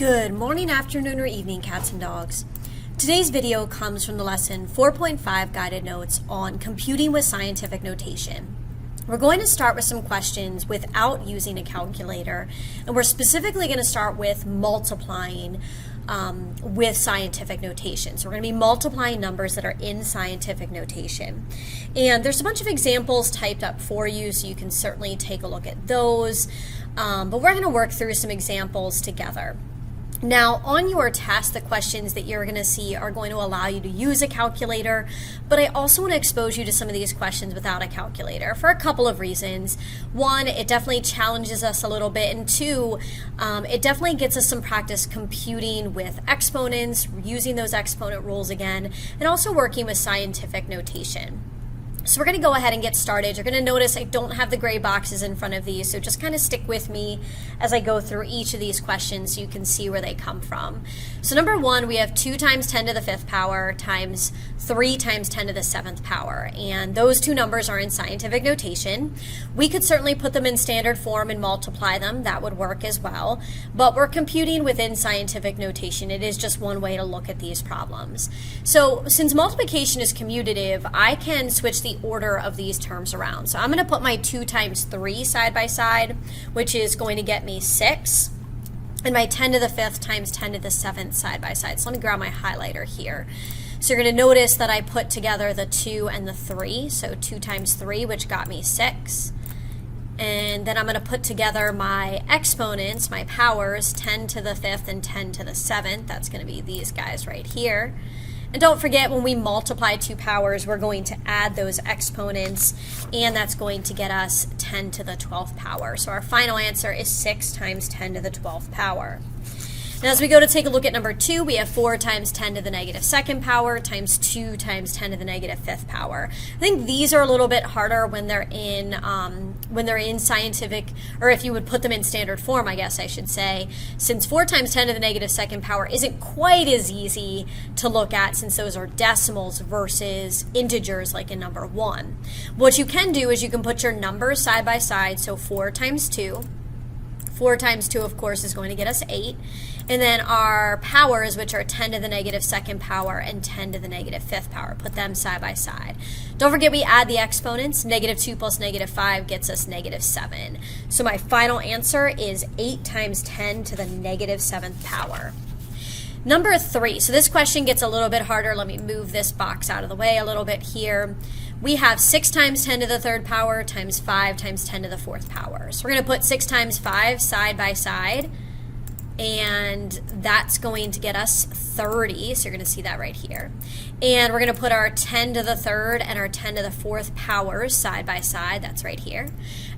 Good morning, afternoon, or evening, cats and dogs. Today's video comes from the lesson 4.5 guided notes on computing with scientific notation. We're going to start with some questions without using a calculator, and we're specifically going to start with multiplying with scientific notation. So we're going to be multiplying numbers that are in scientific notation. And there's a bunch of examples typed up for you, so you can certainly take a look at those. But we're going to work through some examples together. Now, on your test, the questions that you're going to see are going to allow you to use a calculator, but I also want to expose you to some of these questions without a calculator for a couple of reasons. One, it definitely challenges us a little bit, and two, it definitely gets us some practice computing with exponents, using those exponent rules again, and also working with scientific notation. So we're going to go ahead and get started. You're going to notice I don't have the gray boxes in front of these, so just kind of stick with me as I go through each of these questions so you can see where they come from. So number one, we have 2 times 10 to the 5th power times 3 times 10 to the 7th power, and those two numbers are in scientific notation. We could certainly put them in standard form and multiply them. That would work as well, but we're computing within scientific notation. It is just one way to look at these problems. So since multiplication is commutative, I can switch the order of these terms around. So I'm going to put my 2 times 3 side by side, which is going to get me 6, and my 10 to the 5th times 10 to the 7th side by side. So let me grab my highlighter here. So you're going to notice that I put together the 2 and the 3, so 2 times 3, which got me 6. And then I'm going to put together my exponents, my powers, 10 to the 5th and 10 to the 7th. That's going to be these guys right here. And don't forget, when we multiply two powers, we're going to add those exponents, and that's going to get us 10 to the 12th power. So our final answer is 6 times 10 to the 12th power. Now, as we go to take a look at number 2, we have 4 times 10 to the negative 2nd power times 2 times 10 to the negative 5th power. I think these are a little bit harder when they're in scientific, or if you would put them in standard form, I guess I should say, since 4 times 10 to the negative 2nd power isn't quite as easy to look at since those are decimals versus integers like in number 1. What you can do is you can put your numbers side by side, so 4 times 2. 4 times 2, of course, is going to get us 8. And then our powers, which are 10 to the negative 2nd power and 10 to the negative 5th power, put them side by side. Don't forget we add the exponents. Negative 2 plus negative 5 gets us negative 7. So my final answer is 8 times 10 to the negative 7th power. Number 3, so this question gets a little bit harder. Let me move this box out of the way a little bit here. We have 6 times 10 to the 3rd power times 5 times 10 to the 4th power. So we're going to put 6 times 5 side by side, and that's going to get us 30. So you're going to see that right here. And we're going to put our 10 to the 3rd and our 10 to the 4th powers side by side. That's right here.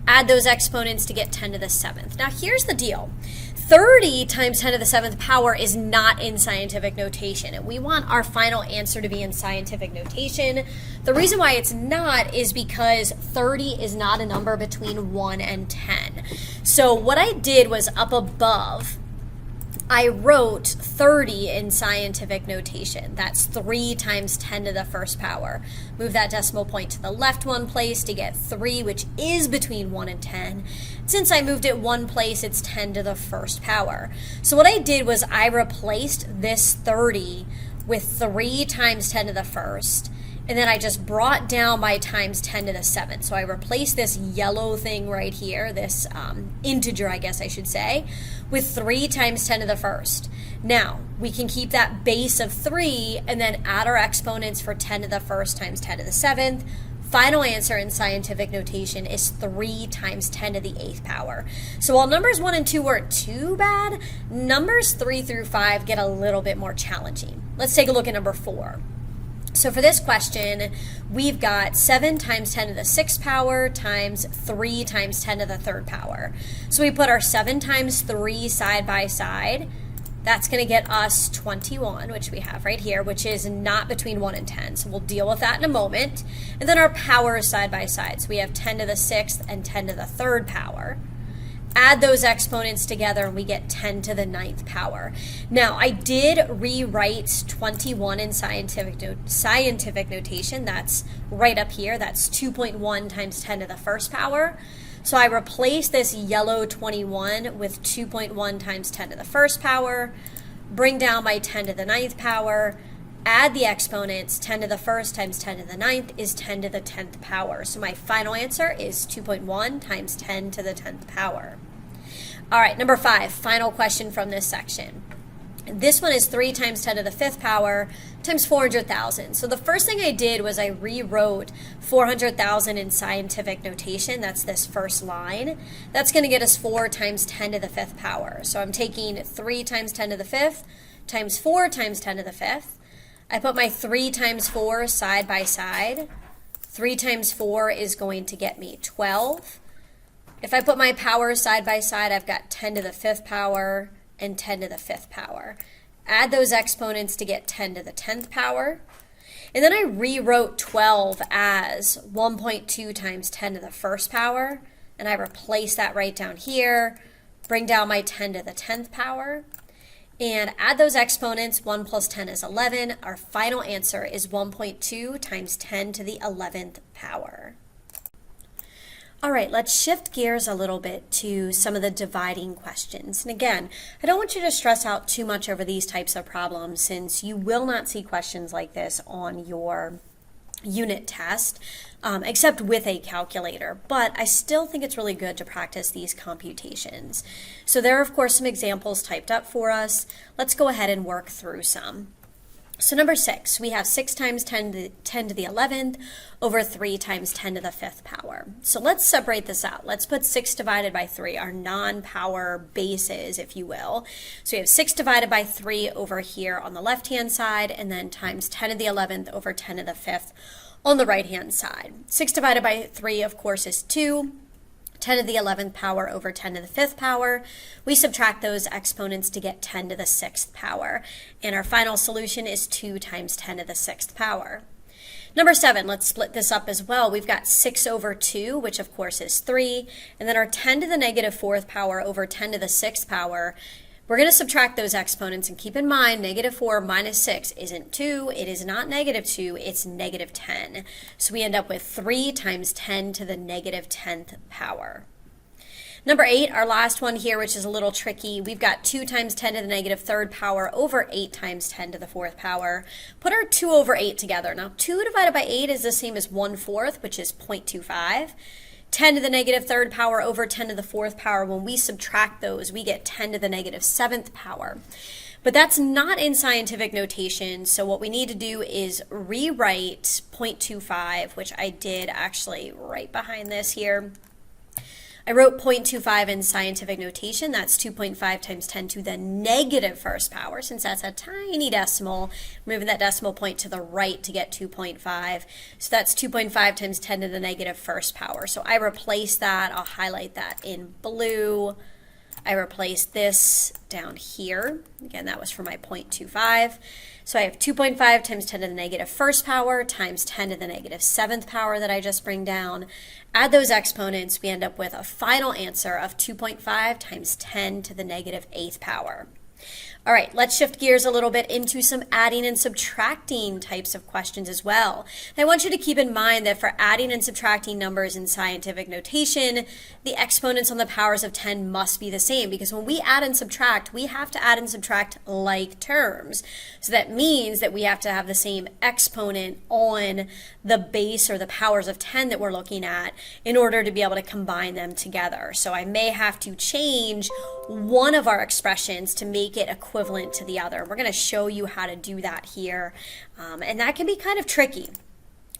Add those exponents to get 10 to the 7th. Now here's the deal. 30 times 10 to the 7th power is not in scientific notation, and we want our final answer to be in scientific notation. The reason why it's not is because 30 is not a number between 1 and 10. So what I did was up above, I wrote 30 in scientific notation. That's 3 times 10 to the 1st power. Move that decimal point to the left one place to get 3, which is between 1 and 10. Since I moved it one place, it's 10 to the 1st power. So what I did was I replaced this 30 with 3 times 10 to the 1st. And then I just brought down my times 10 to the 7th. So I replaced this yellow thing right here, this integer, I guess I should say, with 3 times 10 to the 1st. Now, we can keep that base of 3 and then add our exponents for 10 to the 1st times 10 to the 7th. Final answer in scientific notation is 3 times 10 to the 8th power. So while numbers 1 and 2 weren't too bad, numbers 3 through 5 get a little bit more challenging. Let's take a look at number 4. So for this question, we've got 7 times 10 to the 6th power times 3 times 10 to the 3rd power. So we put our 7 times 3 side by side. That's going to get us 21, which we have right here, which is not between 1 and 10. So we'll deal with that in a moment. And then our powers side by side. So we have 10 to the 6th and 10 to the 3rd power. Add those exponents together and we get 10 to the 9th power. Now, I did rewrite 21 in scientific notation. That's right up here. That's 2.1 times 10 to the 1st power. So I replace this yellow 21 with 2.1 times 10 to the first power, bring down my 10 to the ninth power, add the exponents. 10 to the first times 10 to the ninth is 10 to the 10th power. So my final answer is 2.1 times 10 to the 10th power. All right, number 5, final question from this section. This one is 3 times 10 to the 5th power times 400,000. So the first thing I did was I rewrote 400,000 in scientific notation. That's this first line. That's going to get us 4 times 10 to the 5th power. So I'm taking 3 times 10 to the 5th times 4 times 10 to the 5th. I put my 3 times 4 side by side. 3 times 4 is going to get me 12. If I put my powers side by side, I've got 10 to the 5th power and 10 to the 5th power. Add those exponents to get 10 to the 10th power. And then I rewrote 12 as 1.2 times 10 to the first power, and I replace that right down here, bring down my 10 to the 10th power, and add those exponents. 1 plus 10 is 11. Our final answer is 1.2 times 10 to the 11th power. All right, let's shift gears a little bit to some of the dividing questions. And again, I don't want you to stress out too much over these types of problems since you will not see questions like this on your unit test, except with a calculator. But I still think it's really good to practice these computations. So there are, of course, some examples typed up for us. Let's go ahead and work through some. So number 6, we have 6 times 10 to the 11th over 3 times 10 to the 5th power. So let's separate this out. Let's put 6 divided by 3, our non-power bases, if you will. So we have 6 divided by 3 over here on the left-hand side, and then times 10 to the 11th over 10 to the 5th on the right-hand side. 6 divided by 3, of course, is 2. 10 to the 11th power over 10 to the 5th power. We subtract those exponents to get 10 to the 6th power. And our final solution is 2 times 10 to the 6th power. Number 7, let's split this up as well. We've got 6 over 2, which of course is 3. And then our 10 to the negative 4th power over 10 to the 6th power. We're going to subtract those exponents, and keep in mind, negative 4 minus 6 isn't 2. It is not negative 2. It's negative 10. So we end up with 3 times 10 to the negative 10th power. Number 8, our last one here, which is a little tricky. We've got 2 times 10 to the negative 3rd power over 8 times 10 to the 4th power. Put our 2 over 8 together. Now, 2 divided by 8 is the same as 1/4, which is 0.25. 10 to the negative 3rd power over 10 to the 4th power, when we subtract those, we get 10 to the negative 7th power. But that's not in scientific notation, so what we need to do is rewrite 0.25, which I did actually right behind this here. I wrote 0.25 in scientific notation. That's 2.5 times 10 to the negative 1st power. Since that's a tiny decimal, moving that decimal point to the right to get 2.5. So that's 2.5 times 10 to the negative 1st power. So I replace that. I'll highlight that in blue. I replace this down here. Again, that was for my 0.25. So I have 2.5 times 10 to the negative 1st power times 10 to the negative 7th power that I just bring down. Add those exponents, we end up with a final answer of 2.5 times 10 to the negative 8th power. All right, let's shift gears a little bit into some adding and subtracting types of questions as well. And I want you to keep in mind that for adding and subtracting numbers in scientific notation, the exponents on the powers of 10 must be the same, because when we add and subtract, we have to add and subtract like terms. So that means that we have to have the same exponent on the base or the powers of 10 that we're looking at in order to be able to combine them together. So I may have to change one of our expressions to make it equivalent to the other. We're going to show you how to do that here, and that can be kind of tricky.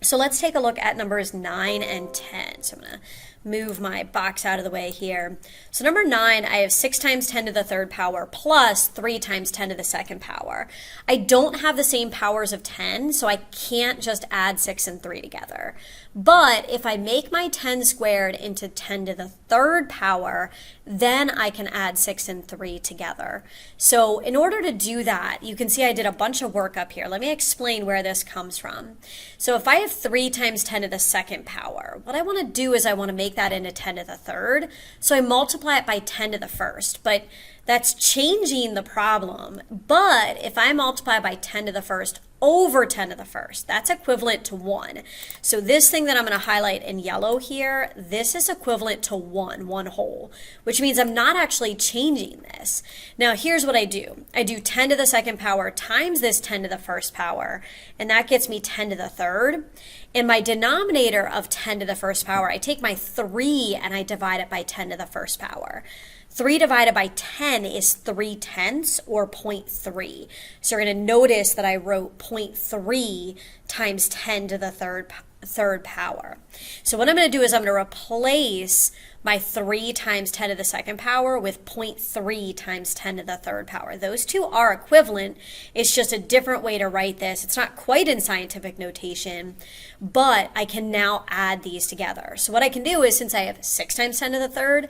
So let's take a look at numbers 9 and 10. So I'm going to move my box out of the way here. So number 9, I have 6 times 10 to the 3rd power plus 3 times 10 to the 2nd power. I don't have the same powers of 10, so I can't just add 6 and 3 together. But if I make my 10 squared into 10 to the 3rd power, then I can add 6 and 3 together. So in order to do that, you can see I did a bunch of work up here. Let me explain where this comes from. So if I have 3 times 10 to the 2nd power, what I want to do is I want to make that into 10 to the 3rd. So I multiply it by 10 to the 1st. But that's changing the problem. But if I multiply by 10 to the 1st over 10 to the first. That's equivalent to 1. So this thing that I'm going to highlight in yellow here, this is equivalent to 1 whole, which means I'm not actually changing this. Now here's what I do. I do 10 to the second power times this 10 to the first power, and that gets me 10 to the third. In my denominator of 10 to the first power, I take my 3 and I divide it by 10 to the first power. 3 divided by 10 is 3/10 or 0.3. So you're going to notice that I wrote 0.3 times 10 to the third power. So what I'm going to do is I'm going to replace my 3 times 10 to the second power with 0.3 times 10 to the third power. Those two are equivalent. It's just a different way to write this. It's not quite in scientific notation, but I can now add these together. So what I can do is, since I have 6 times 10 to the third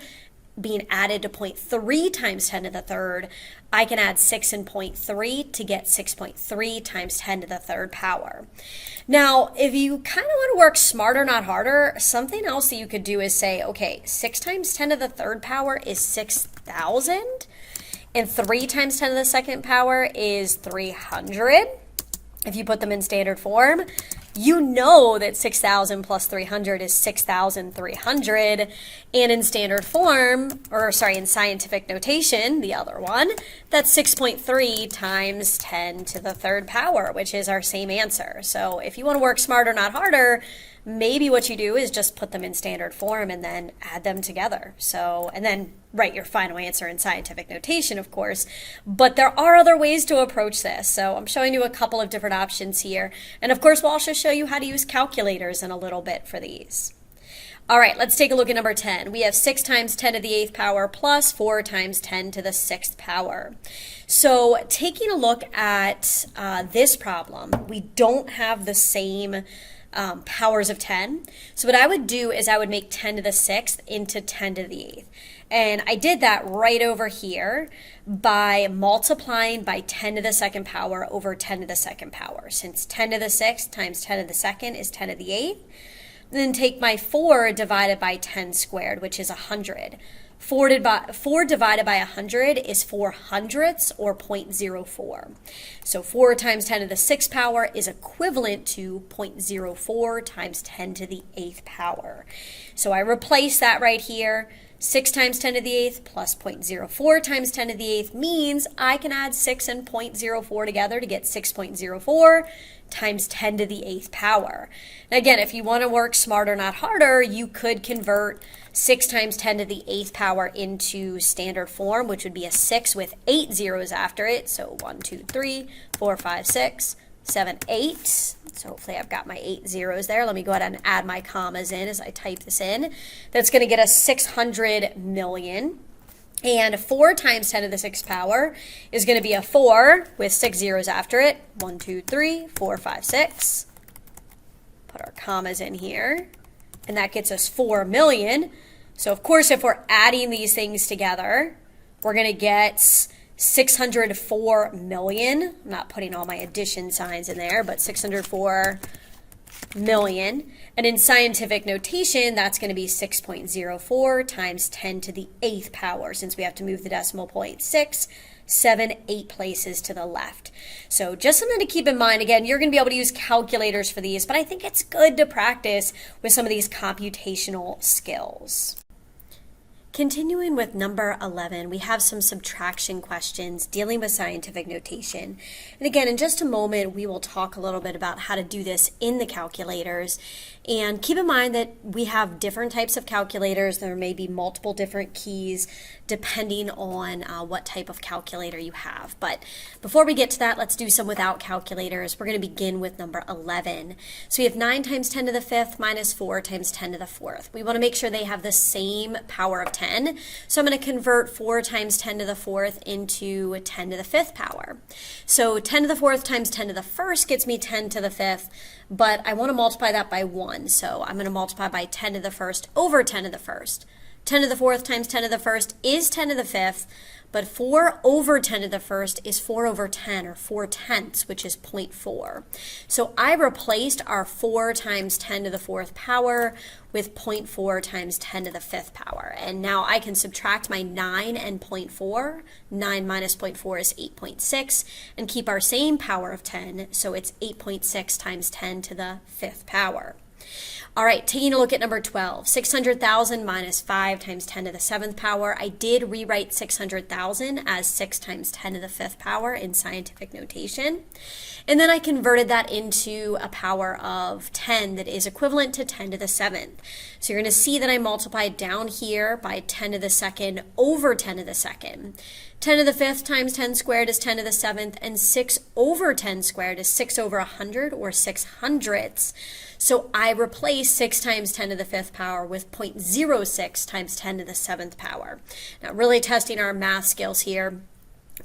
being added to 0.3 times 10 to the third, I can add 6 and 0.3 to get 6.3 times 10 to the third power. Now, if you kind of want to work smarter, not harder, something else that you could do is say, okay, 6 times 10 to the third power is 6,000, and 3 times 10 to the second power is 300. If you put them in standard form, you know that 6,000 plus 300 is 6,300, and in standard form, or sorry, in scientific notation, the other one, that's 6.3 times 10 to the third power, which is our same answer. So if you want to work smarter, not harder, maybe what you do is just put them in standard form and then add them together. So, and then write your final answer in scientific notation, of course. But there are other ways to approach this. So I'm showing you a couple of different options here. And of course, we'll also show you how to use calculators in a little bit for these. All right, let's take a look at number 10. We have 6 times 10 to the 8th power plus 4 times 10 to the 6th power. So taking a look at this problem, we don't have the same powers of 10. So what I would do is I would make 10 to the 6th into 10 to the 8th. And I did that right over here by multiplying by 10 to the second power over 10 to the second power. Since 10 to the 6th times 10 to the second is 10 to the 8th. Then take my 4 divided by 10 squared, which is 100. 4 divided by 100 is 4 hundredths, or 0.04. So 4 times 10 to the 6th power is equivalent to 0.04 times 10 to the 8th power. So I replace that right here. 6 times 10 to the 8th plus 0.04 times 10 to the 8th means I can add 6 and 0.04 together to get 6.04 times 10 to the 8th power. Now again, if you want to work smarter, not harder, you could convert 6 times 10 to the 8th power into standard form, which would be a 6 with 8 zeros after it. So 1, 2, 3, 4, 5, 6, 7, 8. So hopefully I've got my 8 zeros there. Let me go ahead and add my commas in as I type this in. That's going to get us 600 million. And 4 times 10 to the 6th power is going to be a 4 with 6 zeros after it. 1, 2, 3, 4, 5, 6. Put our commas in here. And that gets us 4 million. So of course, if we're adding these things together, we're going to get 604 million. I'm not putting all my addition signs in there, but 604 million. And in scientific notation, that's going to be 6.04 times 10 to the 8th power, since we have to move the decimal point 6, 7, 8 places to the left. So just something to keep in mind. Again, you're going to be able to use calculators for these, but I think it's good to practice with some of these computational skills. Continuing with number 11, we have some subtraction questions dealing with scientific notation. And again, in just a moment, we will talk a little bit about how to do this in the calculators. And keep in mind that we have different types of calculators. There may be multiple different keys depending on what type of calculator you have. But before we get to that, let's do some without calculators. We're going to begin with number 11. So we have 9 times 10 to the 5th minus 4 times 10 to the 4th. We want to make sure they have the same power of 10. So I'm going to convert 4 times 10 to the 4th into 10 to the 5th power. So 10 to the 4th times 10 to the 1st gets me 10 to the 5th, but I want to multiply that by 1. So I'm going to multiply by 10 to the 1st over 10 to the 1st. 10 to the 4th times 10 to the 1st is 10 to the 5th, but 4 over 10 to the first is 4 over 10, or 4/10, which is 0.4. So I replaced our 4 times 10 to the 4th power with 0.4 times 10 to the 5th power. And now I can subtract my 9 and 0.4. 9 minus 0.4 is 8.6, and keep our same power of 10, so it's 8.6 times 10 to the 5th power. All right, taking a look at number 12, 600,000 minus 5 times 10 to the 7th power. I did rewrite 600,000 as 6 times 10 to the 5th power in scientific notation. And then I converted that into a power of 10 that is equivalent to 10 to the 7th. So you're going to see that I multiplied down here by 10 to the 2nd over 10 to the 2nd. 10 to the 5th times 10 squared is 10 to the 7th, and 6 over 10 squared is 6 over 100, or 600ths. So I replace 6 times 10 to the 5th power with 0.06 times 10 to the 7th power. Now, really testing our math skills here.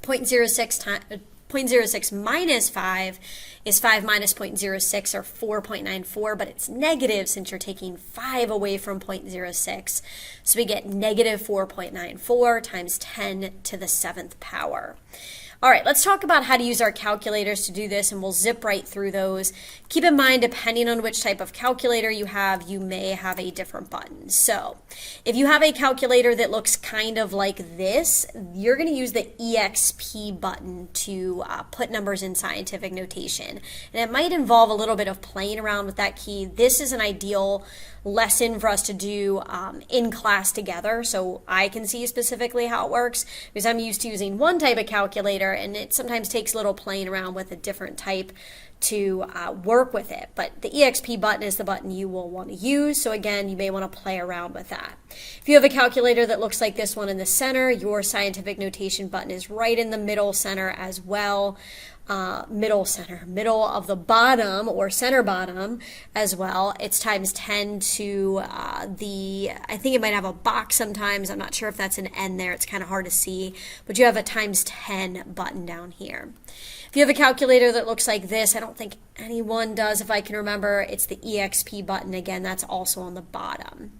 0.06 minus 5 is 5 minus 0.06, or 4.94, but it's negative since you're taking 5 away from 0.06. So we get negative 4.94 times 10 to the 7th power. All right, let's talk about how to use our calculators to do this, and we'll zip right through those. Keep in mind, depending on which type of calculator you have, you may have a different button. So if you have a calculator that looks kind of like this, you're going to use the EXP button to put numbers in scientific notation. And it might involve a little bit of playing around with that key. This is an ideal lesson for us to do in class together, so I can see specifically how it works, because I'm used to using one type of calculator, and it sometimes takes a little playing around with a different type to work with it. But the EXP button is the button you will want to use, so again, you may want to play around with that. If you have a calculator that looks like this one in the center, your scientific notation button is right in the middle center as well. Middle of the bottom, or center bottom as well. It's times 10 to I think it might have a box sometimes. I'm not sure if that's an N there. It's kind of hard to see, but you have a times 10 button down here. If you have a calculator that looks like this, I don't think anyone does if I can remember, it's the EXP button. Again, that's also on the bottom.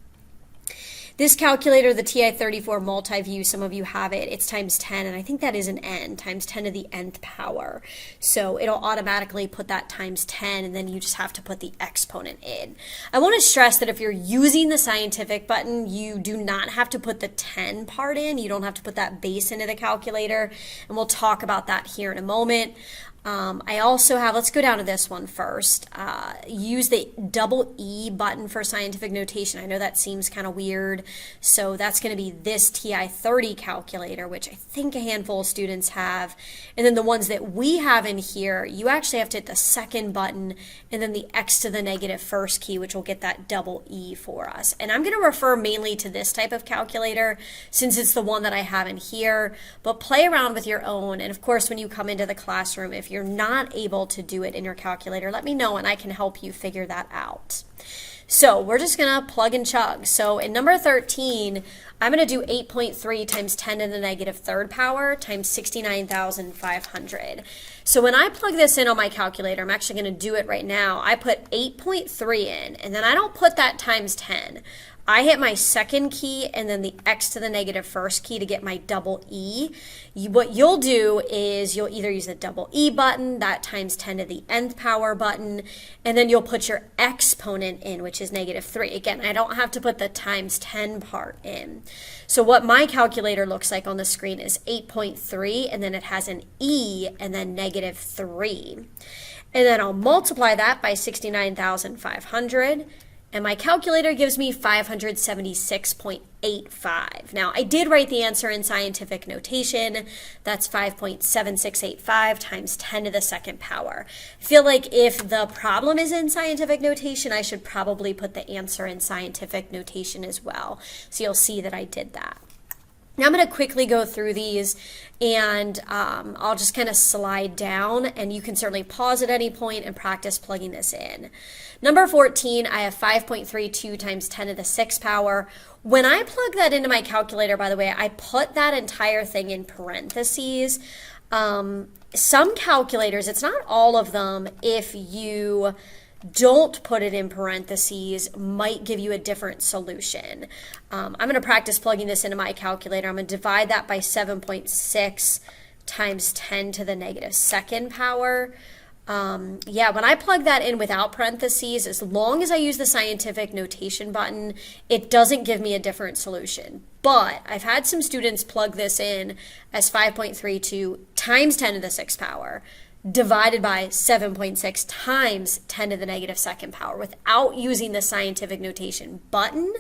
This calculator, the TI-34 multi-view, some of you have it, it's times 10, and I think that is an N, times 10 to the nth power. So it'll automatically put that times 10, and then you just have to put the exponent in. I want to stress that if you're using the scientific button, you do not have to put the 10 part in. You don't have to put that base into the calculator, and we'll talk about that here in a moment. I also have, let's go down to this one first, use the double E button for scientific notation. I know that seems kind of weird, so that's going to be this TI-30 calculator, which I think a handful of students have, and then the ones that we have in here, you actually have to hit the second button and then the X to the negative first key, which will get that double E for us. And I'm going to refer mainly to this type of calculator since it's the one that I have in here, but play around with your own, and of course when you come into the classroom, if you're not able to do it in your calculator, let me know and I can help you figure that out. So we're just going to plug and chug. So in number 13, I'm going to do 8.3 times 10 to the negative third power times 69,500. So when I plug this in on my calculator, I'm actually going to do it right now. I put 8.3 in, and then I don't put that times 10. I hit my second key and then the X to the negative first key to get my double E. What you'll do is you'll either use the double E button, that times 10 to the nth power button, and then you'll put your exponent in, which is negative 3. Again, I don't have to put the times 10 part in. So what my calculator looks like on the screen is 8.3, and then it has an E and then negative 3. And then I'll multiply that by 69,500. And my calculator gives me 576.85. Now, I did write the answer in scientific notation. That's 5.7685 times 10 to the second power. I feel like if the problem is in scientific notation, I should probably put the answer in scientific notation as well. So you'll see that I did that. Now I'm going to quickly go through these, and I'll just kind of slide down, and you can certainly pause at any point and practice plugging this in. Number 14, I have 5.32 times 10 to the 6th power. When I plug that into my calculator, by the way, I put that entire thing in parentheses. Some calculators, it's not all of them, if you don't put it in parentheses might give you a different solution. I'm going to practice plugging this into my calculator. I'm going to divide that by 7.6 times 10 to the negative second power. Yeah, when I plug that in without parentheses, as long as I use the scientific notation button, it doesn't give me a different solution. But I've had some students plug this in as 5.32 times 10 to the sixth power divided by 7.6 times 10 to the negative second power without using the scientific notation button.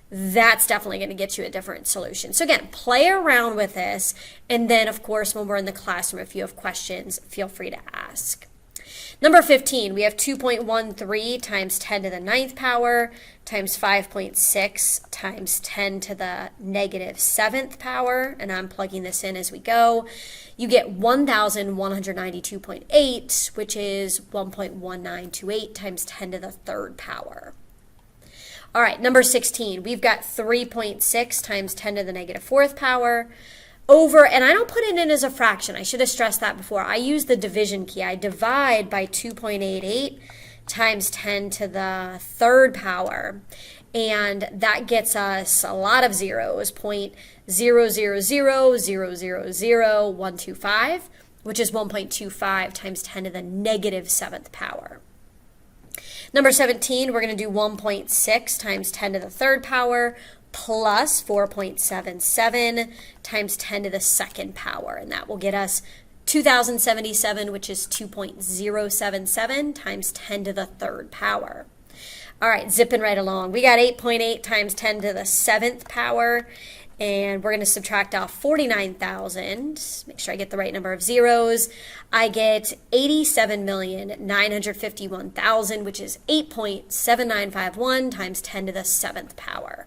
That's definitely going to get you a different solution. So again, play around with this. And then, of course, when we're in the classroom, if you have questions, feel free to ask. Number 15, we have 2.13 times 10 to the ninth power times 5.6 times 10 to the negative seventh power. And I'm plugging this in as we go. You get 1,192.8, which is 1.1928 times 10 to the third power. All right, number 16, we've got 3.6 times 10 to the negative fourth power over, and I don't put it in as a fraction. I should have stressed that before. I use the division key. I divide by 2.88 times 10 to the third power, and that gets us a lot of zeros, 0.000000125, which is 1.25 times 10 to the negative seventh power. Number 17, we're going to do 1.6 times 10 to the third power plus 4.77 times 10 to the second power. And that will get us 2,077, which is 2.077 times 10 to the third power. All right, zipping right along. We got 8.8 times 10 to the seventh power. And we're going to subtract off 49,000. Make sure I get the right number of zeros. I get 87,951,000, which is 8.7951 times 10 to the seventh power.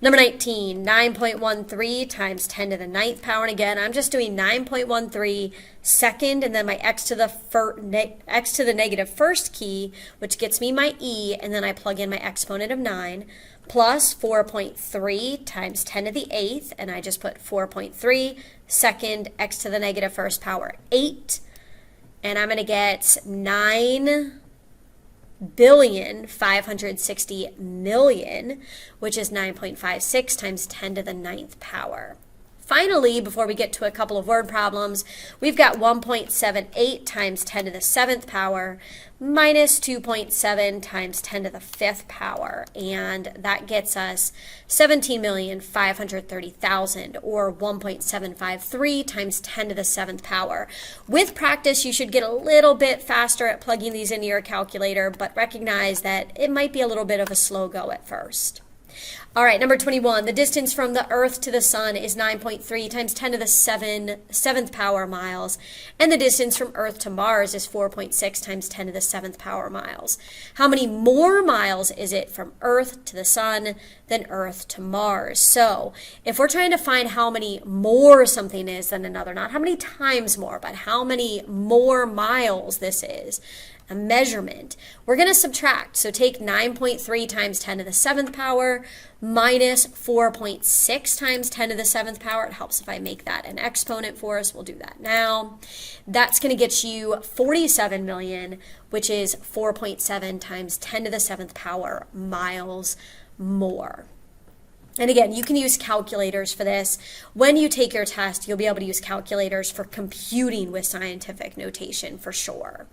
Number 19, 9.13 times 10 to the ninth power. And again, I'm just doing 9.13 second and then my x to the negative first key, which gets me my e, and then I plug in my exponent of 9, plus 4.3 times 10 to the eighth, and I just put 4.3 second x to the negative first power 8, and I'm going to get 9,560,000,000, which is 9.56 times 10 to the ninth power. Finally, before we get to a couple of word problems, we've got 1.78 times 10 to the seventh power minus 2.7 times 10 to the fifth power, and that gets us 17,530,000, or 1.753 times 10 to the seventh power. With practice, you should get a little bit faster at plugging these into your calculator, but recognize that it might be a little bit of a slow go at first. All right, number 21, the distance from the Earth to the Sun is 9.3 times 10 to the seventh power miles, and the distance from Earth to Mars is 4.6 times 10 to the seventh power miles. How many more miles is it from Earth to the Sun than Earth to Mars? So if we're trying to find how many more something is than another, not how many times more, but how many more miles this is, a measurement, we're going to subtract. So take 9.3 times 10 to the seventh power minus 4.6 times 10 to the seventh power. It helps if I make that an exponent for us. We'll do that now. That's going to get you 47 million, which is 4.7 times 10 to the seventh power miles more. And again, you can use calculators for this. When you take your test, you'll be able to use calculators for computing with scientific notation for sure.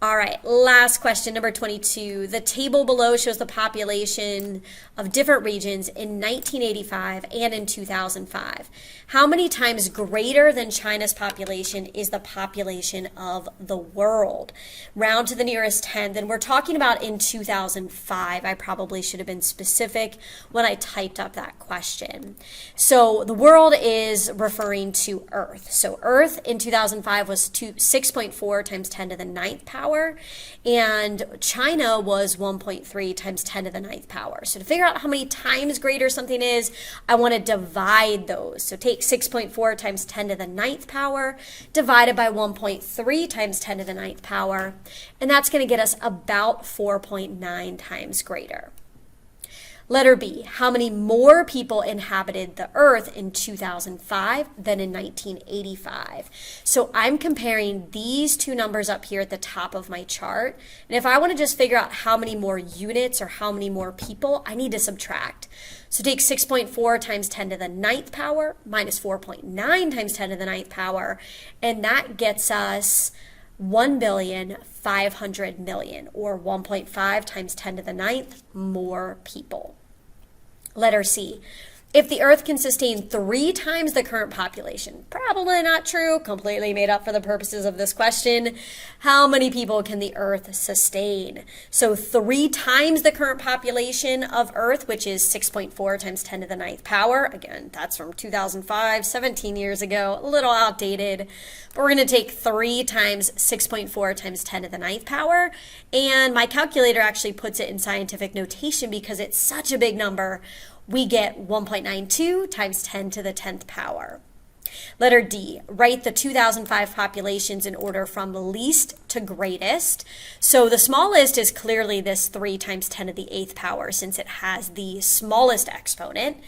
All right, last question, number 22. The table below shows the population of different regions in 1985 and in 2005. How many times greater than China's population is the population of the world? Round to the nearest 10th, and we're talking about in 2005. I probably should have been specific when I typed up that question. So the world is referring to Earth. So Earth in 2005 was 6.4 times 10 to the ninth power. And China was 1.3 times 10 to the ninth power. So to figure out how many times greater something is, I want to divide those. So take 6.4 times 10 to the ninth power divided by 1.3 times 10 to the ninth power, and that's going to get us about 4.9 times greater. Letter B, how many more people inhabited the Earth in 2005 than in 1985? So I'm comparing these two numbers up here at the top of my chart. And if I want to just figure out how many more units or how many more people, I need to subtract. So take 6.4 times 10 to the 9th power minus 4.9 times 10 to the 9th power, and that gets us 1,500,000,000, or 1.5 times 10 to the 9th more people. Letter C, if the Earth can sustain 3 times the current population, probably not true, completely made up for the purposes of this question, how many people can the Earth sustain? So 3 times the current population of Earth, which is 6.4 times 10 to the 9th power. Again, that's from 2005, 17 years ago, a little outdated. But we're going to take 3 times 6.4 times 10 to the 9th power. And my calculator actually puts it in scientific notation because it's such a big number. We get 1.92 times 10 to the 10th power. Letter D, write the 2005 populations in order from least to greatest. So the smallest is clearly this 3 times 10 to the 8th power since it has the smallest exponent.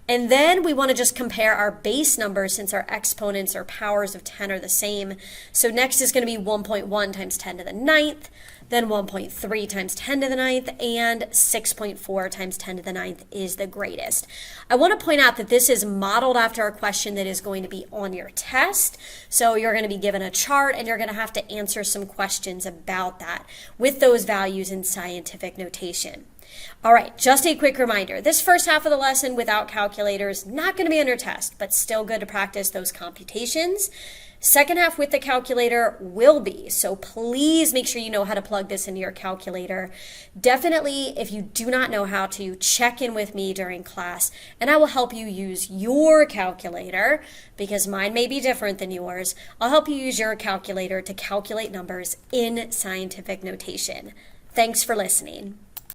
And then we want to just compare our base numbers since our exponents or powers of 10 are the same. So next is going to be 1.1 times 10 to the 9th, then 1.3 times 10 to the 9th, and 6.4 times 10 to the 9th is the greatest. I want to point out that this is modeled after a question that is going to be on your test. So you're going to be given a chart and you're going to have to answer some questions about that with those values in scientific notation. All right, just a quick reminder, this first half of the lesson without calculators, not going to be on your test, but still good to practice those computations. Second half with the calculator will be, so please make sure you know how to plug this into your calculator. Definitely, if you do not know how to, check in with me during class, and I will help you use your calculator, because mine may be different than yours. I'll help you use your calculator to calculate numbers in scientific notation. Thanks for listening.